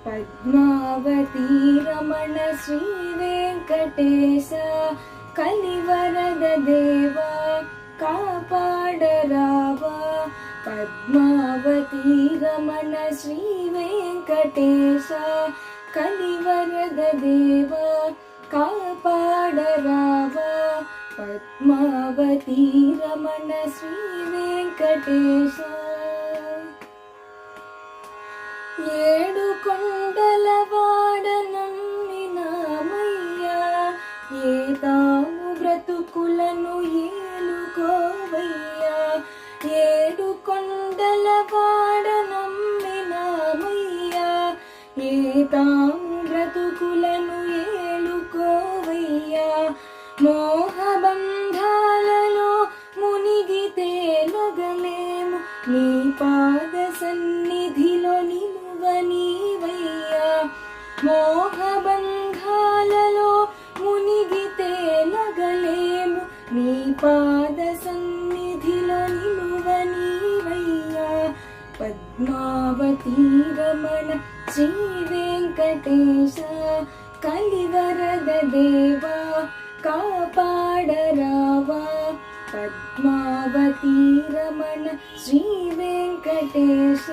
పద్మావతి రమణ శ్రీ వెంకటేశ కలివరద దేవా కాపాడరావా. పద్మావతి రమణ శ్రీ వెంకటేశ కలివరద దేవా కాపాడరావా. పద్మావతి రమణ శ్రీ వెంకటేశ. ఏడు కొండల వాడ నమ్మినామయ్యా, ఏ తాము బ్రతుకులను ఏలుకోవయ్యా. ఏడు కొండల వాడ నమ్మినామయ్యా, ఏ తాము బ్రతుకులను ఏలుకోవయ్యా. మోహబంధాలలో మునిగితే లగలేము, నీ పాద సన్నిధిలో నిలువనీవయ్యా. మోహబంధాలలో మునిగితే లగలేము, నీ పాద సన్నిధిలో నిలువనీవయ్యా. పద్మావతి రమణ శ్రీ వెంకటేశ కలివరద దేవా కాపాడరావా. పద్మావతి రమణ శ్రీ వెంకటేశ.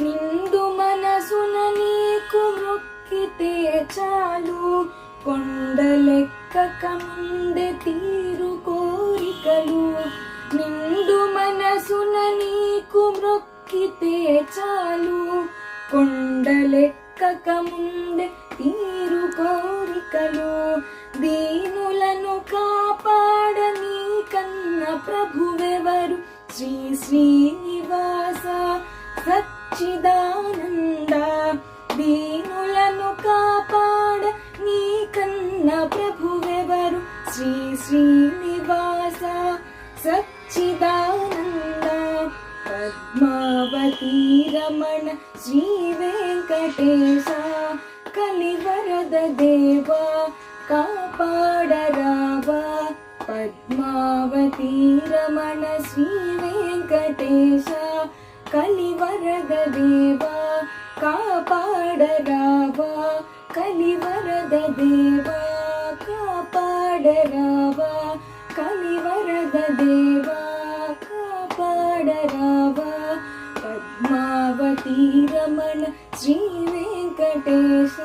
నిండు మనసున నీకు మొక్కితే చాలు, కొండలెక్కక ముందే తీరు కోరికలు. నిండు మనసున నీకు మొక్కితే చాలు, కొండలెక్కక ముందే తీరు కోరికలు. దీనులను కాపాడ నీ కన్న ప్రభువెవరు, శ్రీ శ్రీనివాస సచ్చిదానంద. దీనులను కాపాడ నీ కన్న ప్రభువెవరు, శ్రీ శ్రీనివాస సచ్చిదానంద. పద్మావతి రమణ శ్రీ వెంకటేశ కలివరద దేవా కాపాడరావా. పద్మావతి రమణ శ్రీ వెంకటేశ కలివరద దేవా కాపాడరావా. కలివరద దేవా కాపాడరావా. కలివరద దేవా కాపాడరావా. పద్మావతి రమణ శ్రీ వెంకటేశ.